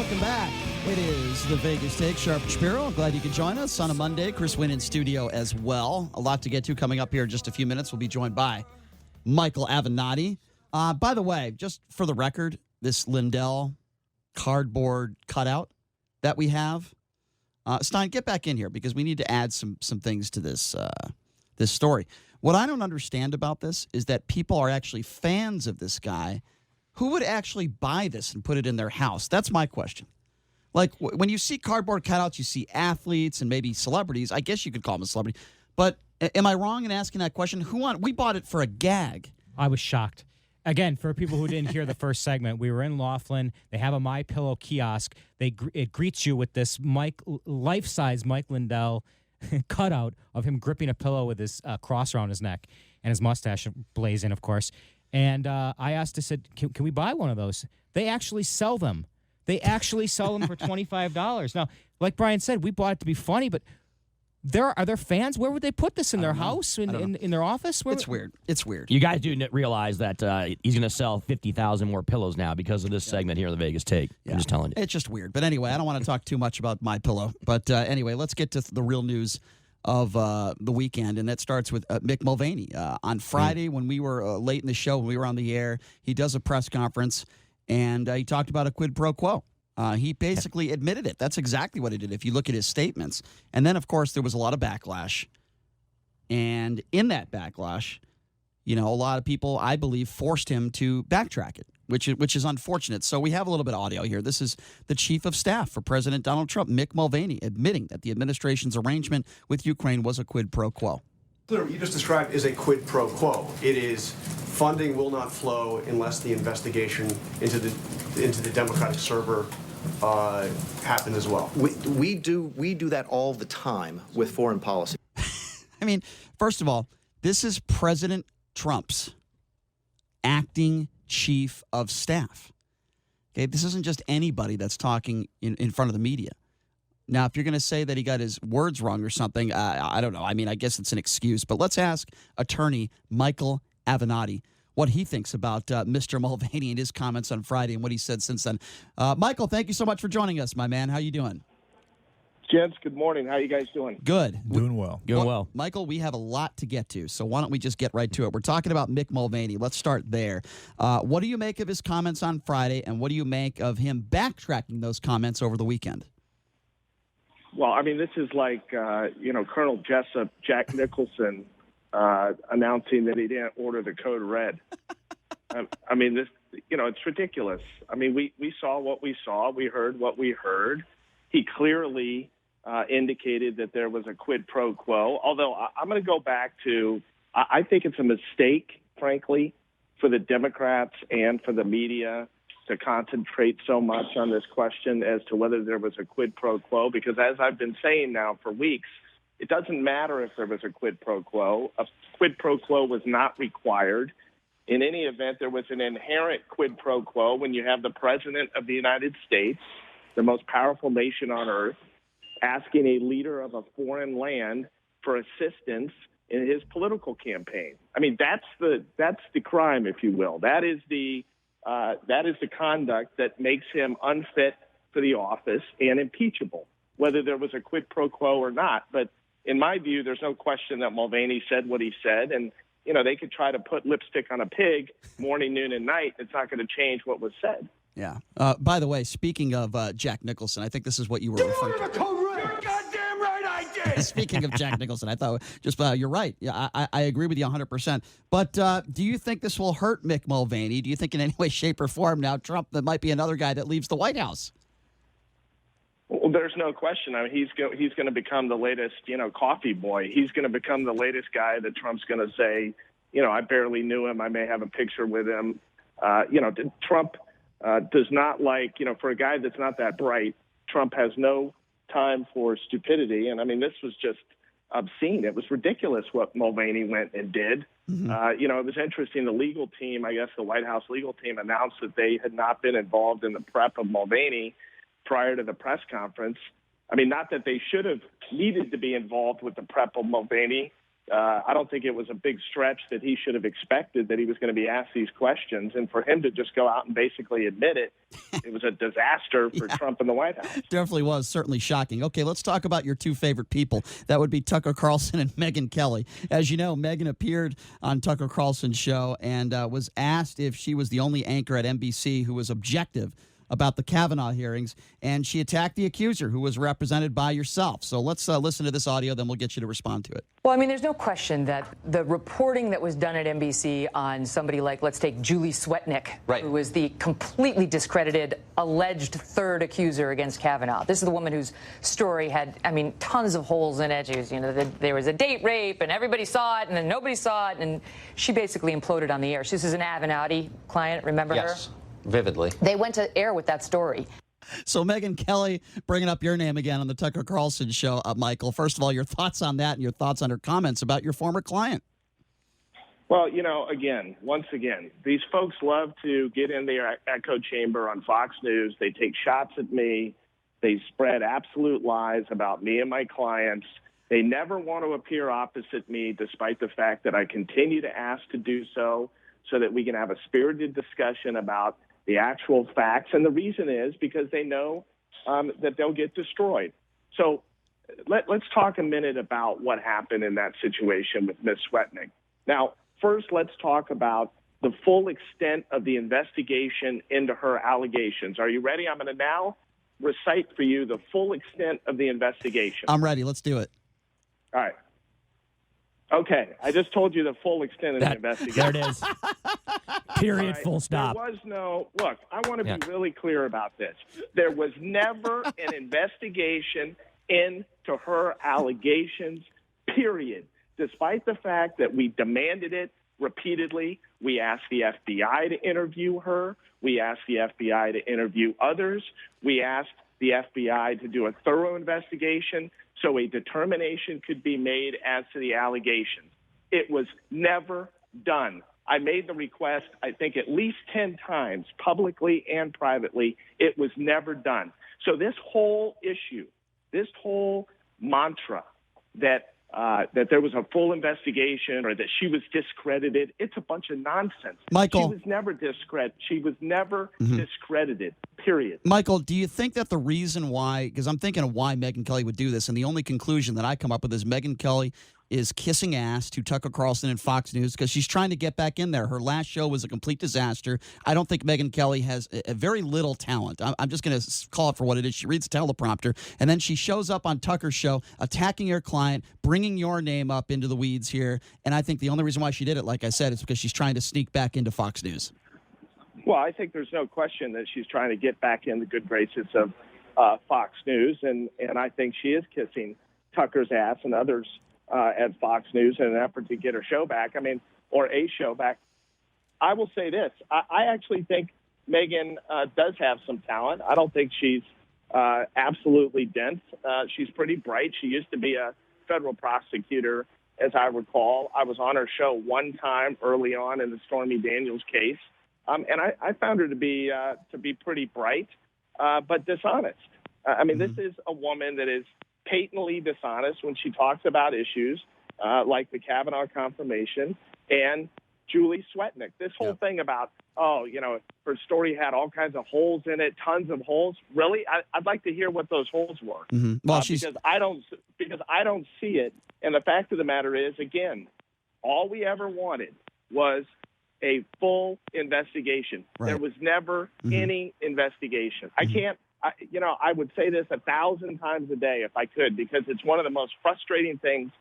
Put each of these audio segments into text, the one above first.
welcome back. It is the Vegas Take. Shapiro, I'm glad you could join us on a Monday. Chris Wynn in studio as well. A lot to get to coming up here in just a few minutes. We'll be joined by Michael Avenatti. By the way, just for the record, this Lindell cardboard cutout that we have, Stein, get back in here because we need to add some things to this this story. What I don't understand about this is that people are actually fans of this guy. Who would actually buy this and put it in their house? That's my question. Like, when you see cardboard cutouts, you see athletes and maybe celebrities. I guess you could call them a celebrity. But am I wrong in asking that question? We bought it for a gag. I was shocked. Again, for people who didn't hear the first segment, we were in Laughlin. They have a MyPillow kiosk. It greets you with this life-size Mike Lindell cutout of him gripping a pillow with his cross around his neck and his mustache blazing, of course. And I asked, I said, can we buy one of those? They actually sell them. They actually sell them for $25. Now, like Brian said, we bought it to be funny, but are there fans? Where would they put this? In their house? In their office? It's weird. It's weird. You guys do realize that he's going to sell 50,000 more pillows now because of this segment here in the Vegas Take. Yeah. I'm just telling you. It's just weird. But anyway, I don't want to talk too much about MyPillow. But anyway, let's get to the real news of the weekend, and that starts with Mick Mulvaney. On Friday, when we were late in the show, when we were on the air, he does a press conference, and he talked about a quid pro quo. He basically admitted it. That's exactly what he did, if you look at his statements. And then, of course, there was a lot of backlash. And in that backlash, a lot of people, I believe, forced him to backtrack it, which is unfortunate. So we have a little bit of audio here. This is the chief of staff for President Donald Trump, Mick Mulvaney, admitting that the administration's arrangement with Ukraine was a quid pro quo. What you just described is a quid pro quo. It is funding will not flow unless the investigation into the Democratic server happens as well. We do that all the time with foreign policy. I mean, first of all, this is President Trump's acting chief of staff. Okay, this isn't just anybody that's talking in front of the media. Now, if you're going to say that he got his words wrong or something, I don't know. I mean, I guess it's an excuse. But let's ask attorney Michael Avenatti what he thinks about Mr. Mulvaney and his comments on Friday and what he said since then. Michael, thank you so much for joining us, my man. How you doing? Gents, good morning. How you guys doing? Good. Doing well. Doing well. Michael, we have a lot to get to, so why don't we just get right to it? We're talking about Mick Mulvaney. Let's start there. What do you make of his comments on Friday, and what do you make of him backtracking those comments over the weekend? Well, I mean, this is like, Colonel Jessup, Jack Nicholson, announcing that he didn't order the code red. I mean, this, it's ridiculous. I mean, we saw what we saw. We heard what we heard. He clearly indicated that there was a quid pro quo, although I'm going to go back to, I think it's a mistake, frankly, for the Democrats and for the media to concentrate so much on this question as to whether there was a quid pro quo, because as I've been saying now for weeks, it doesn't matter if there was a quid pro quo. A quid pro quo was not required. In any event, there was an inherent quid pro quo when you have the President of the United States, the most powerful nation on earth, asking a leader of a foreign land for assistance in his political campaign. I mean, that's the crime, if you will. That is the conduct that makes him unfit for the office and impeachable, whether there was a quid pro quo or not. But in my view, there's no question that Mulvaney said what he said. And, they could try to put lipstick on a pig morning, noon, and night. It's not going to change what was said. Yeah. By the way, speaking of Jack Nicholson, I think this is what you were referring to. You're goddamn right I did. Speaking of Jack Nicholson, I thought you're right. Yeah, I agree with you 100%. But do you think this will hurt Mick Mulvaney? Do you think in any way, shape, or form now Trump that might be another guy that leaves the White House? Well, there's no question. I mean, he's going to become the latest, coffee boy. He's going to become the latest guy that Trump's going to say, I barely knew him. I may have a picture with him. Trump does not like, for a guy that's not that bright, Trump has no time for stupidity. And I mean, this was just obscene. It was ridiculous what Mulvaney went and did. Mm-hmm. It was interesting. The legal team, I guess the White House legal team, announced that they had not been involved in the prep of Mulvaney prior to the press conference. I mean, not that they should have needed to be involved with the prep of Mulvaney, I don't think it was a big stretch that he should have expected that he was going to be asked these questions. And for him to just go out and basically admit it, it was a disaster for Trump and the White House. Definitely was. Certainly shocking. Okay, let's talk about your two favorite people. That would be Tucker Carlson and Megyn Kelly. As you know, Megyn appeared on Tucker Carlson's show and was asked if she was the only anchor at NBC who was objective about the Kavanaugh hearings, and she attacked the accuser, who was represented by yourself. So let's listen to this audio, then we'll get you to respond to it. Well, I mean, there's no question that the reporting that was done at NBC on somebody like, let's take Julie Swetnick, who was the completely discredited alleged third accuser against Kavanaugh. This is the woman whose story had, I mean, tons of holes in it. She was, there was a date rape, and everybody saw it, and then nobody saw it, and she basically imploded on the air. This is an Avenatti client, remember her? Yes, vividly. They went to air with that story. So Megyn Kelly, bringing up your name again on the Tucker Carlson show, Michael. First of all, your thoughts on that and your thoughts on her comments about your former client. Well, once again, these folks love to get in their echo chamber on Fox News. They take shots at me. They spread absolute lies about me and my clients. They never want to appear opposite me, despite the fact that I continue to ask to do so that we can have a spirited discussion about the actual facts. And the reason is because they know that they'll get destroyed. So let's talk a minute about what happened in that situation with Ms. Swetnick. Now, first, let's talk about the full extent of the investigation into her allegations. Are you ready? I'm going to now recite for you the full extent of the investigation. I'm ready. Let's do it. All right. Okay, I just told you the full extent of the investigation. There it is. Period, full stop. There was no, look, I want to be really clear about this. There was never an investigation into her allegations, period. Despite the fact that we demanded it repeatedly, we asked the FBI to interview her. We asked the FBI to interview others. We asked the FBI to do a thorough investigation so a determination could be made as to the allegations. It was never done. I made the request, I think, at least 10 times, publicly and privately. It was never done. So this whole issue, this whole mantra that there was a full investigation or that she was discredited, it's a bunch of nonsense. Michael. She was never discredited. She was never discredited, period. Michael, do you think that the reason why, because I'm thinking of why Megyn Kelly would do this, and the only conclusion that I come up with is Megyn Kelly is kissing ass to Tucker Carlson and Fox News because she's trying to get back in there. Her last show was a complete disaster. I don't think Megyn Kelly has a very little talent. I'm just going to call it for what it is. She reads the teleprompter, and then she shows up on Tucker's show attacking her client, bringing your name up into the weeds here. And I think the only reason why she did it, like I said, is because she's trying to sneak back into Fox News. Well, I think there's no question that she's trying to get back in the good graces of Fox News, and I think she is kissing Tucker's ass and others at Fox News in an effort to get her show back, or a show back. I will say this. I actually think Megyn does have some talent. I don't think she's absolutely dense. She's pretty bright. She used to be a federal prosecutor, as I recall. I was on her show one time early on in the Stormy Daniels case, and I found her to be pretty bright, but dishonest. This is a woman that is patently dishonest when she talks about issues like the Kavanaugh confirmation and Julie Swetnick. This whole thing about, her story had all kinds of holes in it, tons of holes. Really? I'd like to hear what those holes were. Well, because I don't see it. And the fact of the matter is, again, all we ever wanted was a full investigation. Right. There was never any investigation. I would say this 1,000 times a day if I could, because it's one of the most frustrating things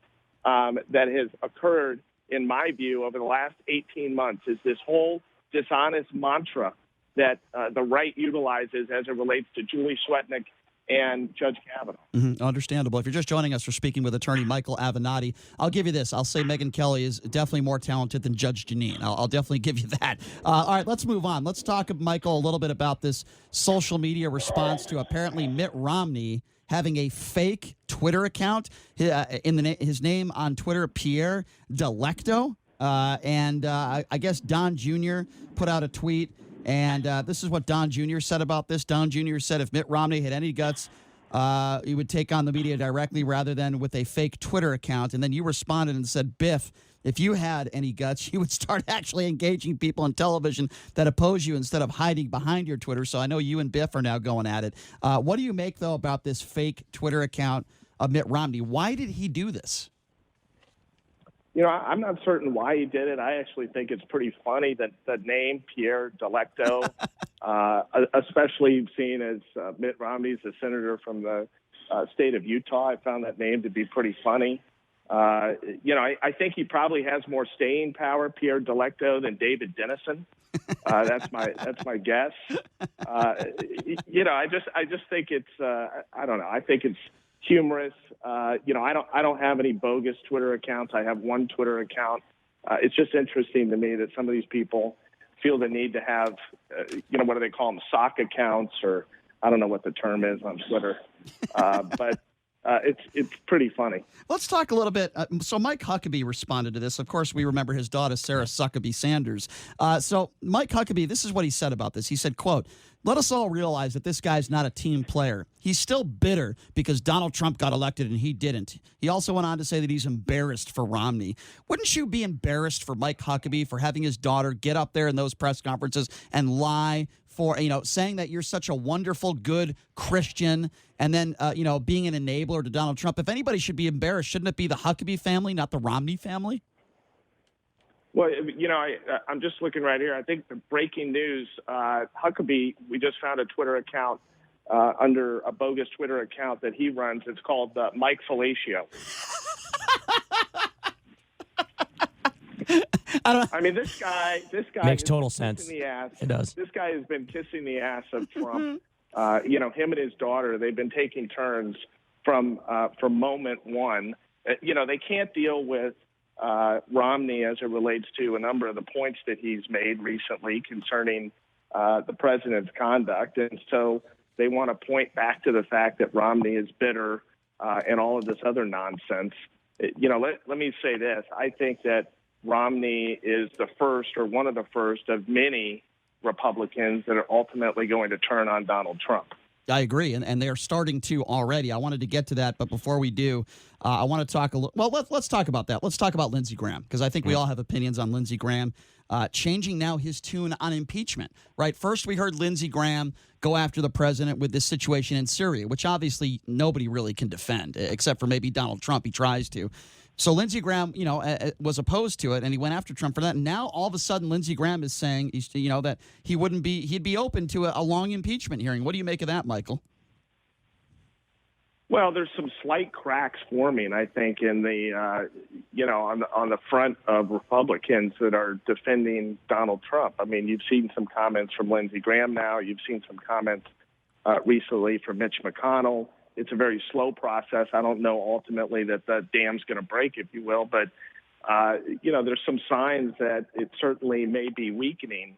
that has occurred, in my view, over the last 18 months, is this whole dishonest mantra that the right utilizes as it relates to Julie Swetnick and Judge Kavanaugh. Understandable. If you're just joining us, we're speaking with attorney Michael Avenatti. I'll give you this. I'll say Megyn Kelly is definitely more talented than Judge Jeanine. I'll definitely give you that. All right, let's move on. Let's talk, Michael, a little bit about this social media response to apparently Mitt Romney having a fake Twitter account. His name on Twitter, Pierre Delecto. I guess Don Jr. put out a tweet. And this is what Don Jr. said about this. Don Jr. said if Mitt Romney had any guts You would take on the media directly rather than with a fake Twitter account. And then you responded and said, Biff, if you had any guts, you would start actually engaging people on television that oppose you instead of hiding behind your Twitter. So I know you and Biff are now going at it. What do you make, though, about this fake Twitter account of Mitt Romney? Why did he do this? I'm not certain why he did it. I actually think it's pretty funny that the name Pierre Delecto, especially seeing as Mitt Romney's a senator from the state of Utah, I found that name to be pretty funny. I think he probably has more staying power, Pierre Delecto, than David Dennison. That's my guess. I just think it's I don't know. I think it's humorous. I don't have any bogus Twitter accounts. I have one Twitter account. It's just interesting to me that some of these people feel the need to have, what do they call them, sock accounts, or I don't know what the term is on Twitter. But it's pretty funny. Let's talk a little bit. So Mike Huckabee responded to this. Of course, we remember his daughter, Sarah Huckabee Sanders. So Mike Huckabee, this is what he said about this. He said, quote, "Let us all realize that this guy's not a team player. He's still bitter because Donald Trump got elected and he didn't." He also went on to say that he's embarrassed for Romney. Wouldn't you be embarrassed for Mike Huckabee for having his daughter get up there in those press conferences and lie for, saying that you're such a wonderful, good Christian, and then, being an enabler to Donald Trump? If anybody should be embarrassed, shouldn't it be the Huckabee family, not the Romney family? Well, I'm just looking right here. I think the breaking news, Huckabee, we just found a Twitter account under a bogus Twitter account that he runs. It's called Mike Fellatio. This guy makes total sense. It does. This guy has been kissing the ass of Trump. Him and his daughter, they've been taking turns from moment one. They can't deal with Romney as it relates to a number of the points that he's made recently concerning the president's conduct. And so they want to point back to the fact that Romney is bitter and all of this other nonsense. Let me say this. I think that Romney is the first, or one of the first, of many Republicans that are ultimately going to turn on Donald Trump. I agree, and they're starting to already. I wanted to get to that, but before we do, I want to talk a little. Well, let's talk about that. Let's talk about Lindsey Graham, because I think we all have opinions on Lindsey Graham changing now his tune on impeachment. Right, first we heard Lindsey Graham go after the president with this situation in Syria, which obviously nobody really can defend, except for maybe Donald Trump. He tries to. So Lindsey Graham, was opposed to it, and he went after Trump for that. And now all of a sudden, Lindsey Graham is saying, that he'd be open to a long impeachment hearing. What do you make of that, Michael? Well, there's some slight cracks forming, I think, in the on the front of Republicans that are defending Donald Trump. I mean, you've seen some comments from Lindsey Graham now. You've seen some comments recently from Mitch McConnell. It's a very slow process. I don't know ultimately that the dam's going to break, if you will, but, there's some signs that it certainly may be weakening.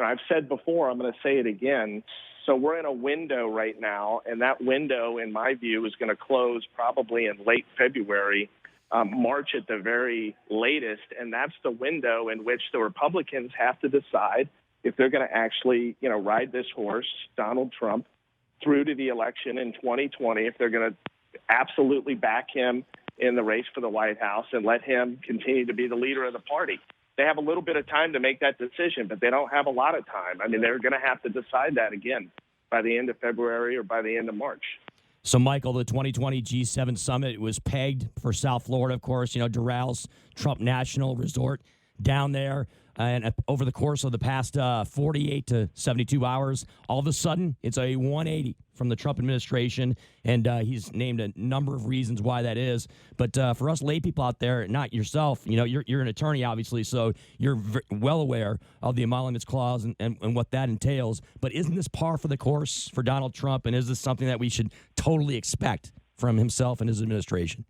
I've said before, I'm going to say it again. So we're in a window right now, and that window, in my view, is going to close probably in late February, March at the very latest, and that's the window in which the Republicans have to decide if they're going to actually, ride this horse, Donald Trump, through to the election in 2020, if they're going to absolutely back him in the race for the White House and let him continue to be the leader of the party. They have a little bit of time to make that decision, but they don't have a lot of time. I mean, they're going to have to decide that again by the end of February or by the end of March. So, Michael, the 2020 G7 summit was pegged for South Florida, of course, Doral Trump National Resort down there. And over the course of the past 48 to 72 hours, all of a sudden, it's a 180 from the Trump administration. And he's named a number of reasons why that is. But for us lay people out there, not yourself, you're an attorney, obviously, so you're well aware of the emoluments clause and what that entails. But isn't this par for the course for Donald Trump? And is this something that we should totally expect from himself and his administration?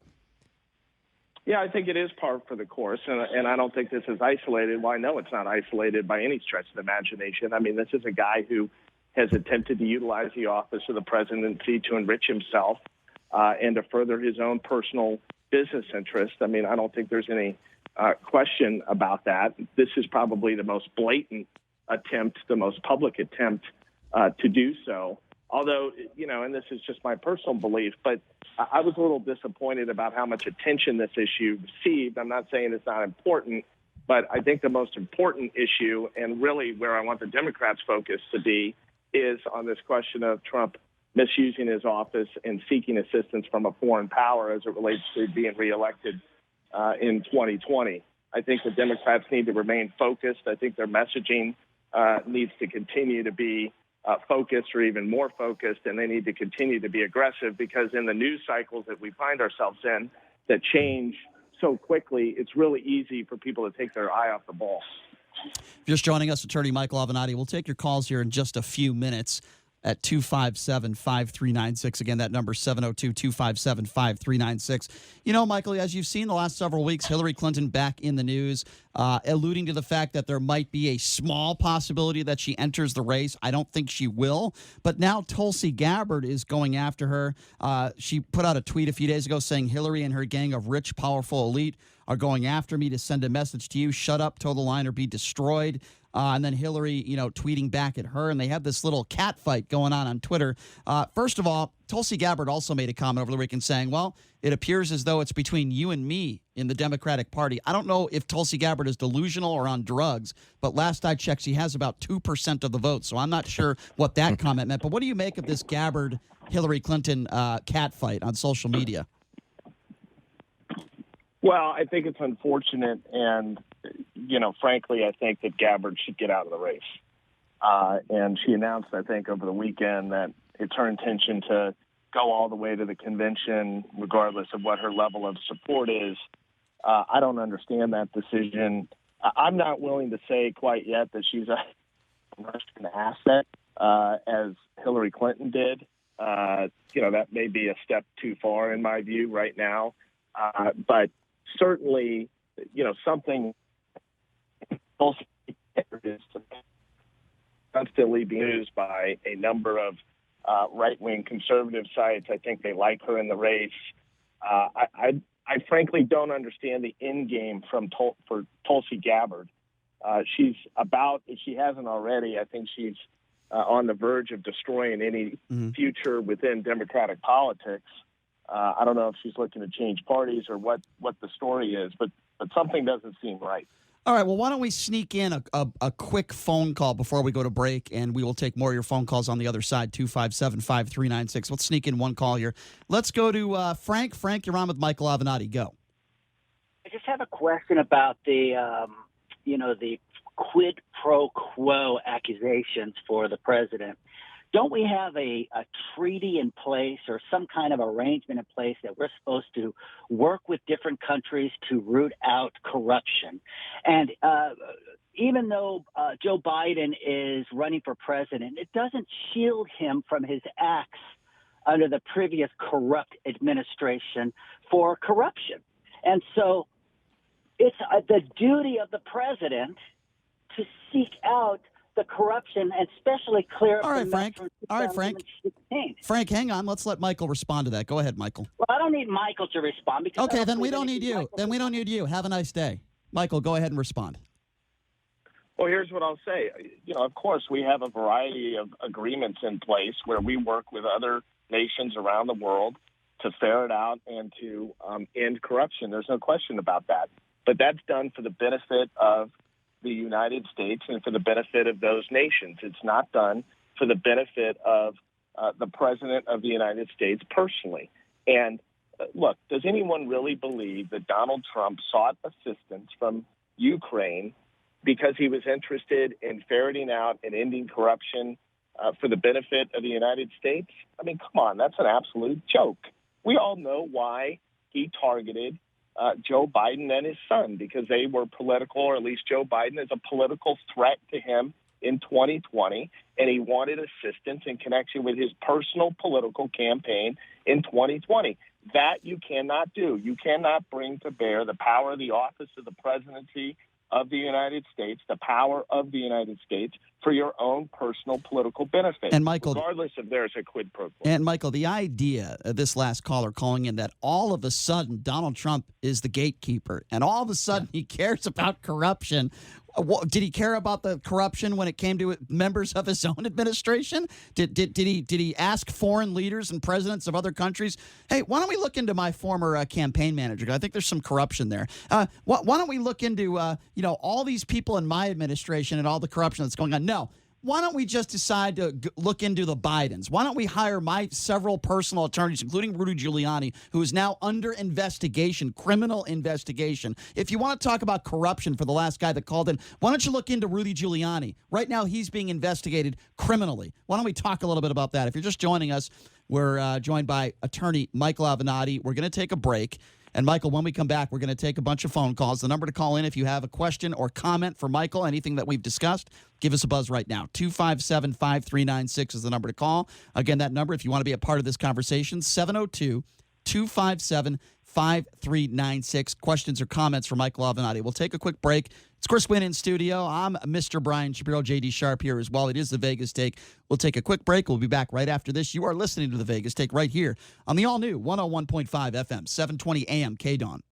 Yeah, I think it is par for the course, and I don't think this is isolated. Well, I know it's not isolated by any stretch of the imagination. I mean, this is a guy who has attempted to utilize the office of the presidency to enrich himself and to further his own personal business interest. I mean, I don't think there's any question about that. This is probably the most blatant attempt, the most public attempt to do so. Although, and this is just my personal belief, but I was a little disappointed about how much attention this issue received. I'm not saying it's not important, but I think the most important issue, and really where I want the Democrats' focus to be, is on this question of Trump misusing his office and seeking assistance from a foreign power as it relates to being reelected in 2020. I think the Democrats need to remain focused. I think their messaging needs to continue to be focused or even more focused, and they need to continue to be aggressive, because in the news cycles that we find ourselves in that change so quickly, it's really easy for people to take their eye off the ball. Just joining us, Attorney Michael Avenatti. We'll take your calls here in just a few minutes at 257-5396. Again, that number 702-257-5396. Michael, as you've seen the last several weeks, Hillary Clinton back in the news, alluding to the fact that there might be a small possibility that she enters the race. I don't think she will. But now Tulsi Gabbard is going after her. She put out a tweet a few days ago saying Hillary and her gang of rich, powerful elite are going after me to send a message to you. Shut up, toe the line, or be destroyed. And then Hillary, tweeting back at her, and they have this little cat fight going on Twitter. First of all, Tulsi Gabbard also made a comment over the weekend saying, well, it appears as though it's between you and me in the Democratic Party. I don't know if Tulsi Gabbard is delusional or on drugs, but last I checked, she has about 2% of the vote. So I'm not sure what that comment meant. But what do you make of this Gabbard-Hillary Clinton cat fight on social media? Well, I think it's unfortunate, and frankly, I think that Gabbard should get out of the race. And she announced, I think, over the weekend that it's her intention to go all the way to the convention, regardless of what her level of support is. I don't understand that decision. I'm not willing to say quite yet that she's a Russian asset, as Hillary Clinton did. That may be a step too far in my view right now. But certainly, something is constantly being used by a number of right-wing conservative sites. I think they like her in the race. I frankly don't understand the end game for Tulsi Gabbard. She's about, if she hasn't already, I think she's on the verge of destroying any future within Democratic politics. I don't know if she's looking to change parties or what the story is, but something doesn't seem right. All right, well, why don't we sneak in a quick phone call before we go to break, and we will take more of your phone calls on the other side, 257-5396. Let's sneak in one call here. Let's go to Frank. Frank, you're on with Michael Avenatti. Go. I just have a question about the quid pro quo accusations for the president. Don't we have a treaty in place or some kind of arrangement in place that we're supposed to work with different countries to root out corruption? And even though Joe Biden is running for president, it doesn't shield him from his acts under the previous corrupt administration for corruption. And so it's the duty of the president to seek out the corruption, and especially clear up All right, the Frank. mess from All right, Frank. 2016. Frank, hang on. Let's let Michael respond to that. Go ahead, Michael. Well, I don't need Michael to respond because Okay, then we don't need you. Then we don't need you. Have a nice day. Michael, go ahead and respond. Well, here's what I'll say. Of course, we have a variety of agreements in place where we work with other nations around the world to ferret out and to end corruption. There's no question about that. But that's done for the benefit of the United States and for the benefit of those nations. It's not done for the benefit of the President of the United States personally. And look, does anyone really believe that Donald Trump sought assistance from Ukraine because he was interested in ferreting out and ending corruption for the benefit of the United States? I mean, come on, that's an absolute joke. We all know why he targeted Joe Biden and his son, because they were political, or at least Joe Biden is a political threat to him in 2020, and he wanted assistance in connection with his personal political campaign in 2020. That you cannot do. You cannot bring to bear the power of the office of the presidency of the United States, the power of the United States, for your own personal political benefit, and Michael, regardless if there's a quid pro quo. And Michael, the idea of this last caller calling in that all of a sudden Donald Trump is the gatekeeper and all of a sudden he cares about corruption Did he care about the corruption when it came to members of his own administration? Did he ask foreign leaders and presidents of other countries, hey, why don't we look into my former campaign manager? I think there's some corruption there. Why don't we look into all these people in my administration and all the corruption that's going on? No. Why don't we just decide to look into the Bidens? Why don't we hire my several personal attorneys, including Rudy Giuliani, who is now under investigation, criminal investigation? If you want to talk about corruption for the last guy that called in, why don't you look into Rudy Giuliani? Right now, he's being investigated criminally. Why don't we talk a little bit about that? If you're just joining us, we're joined by attorney Michael Avenatti. We're going to take a break. And, Michael, when we come back, we're going to take a bunch of phone calls. The number to call in if you have a question or comment for Michael, anything that we've discussed, give us a buzz right now. 257-5396 is the number to call. Again, that number, if you want to be a part of this conversation, 702-257-5396. Questions or comments for Michael Avenatti. We'll take a quick break. It's Chris Wynn in studio. I'm Mr. Brian Shapiro, J.D. Sharp here as well. It is the Vegas Take. We'll take a quick break. We'll be back right after this. You are listening to the Vegas Take right here on the all-new 101.5 FM, 720 AM, KDAWN.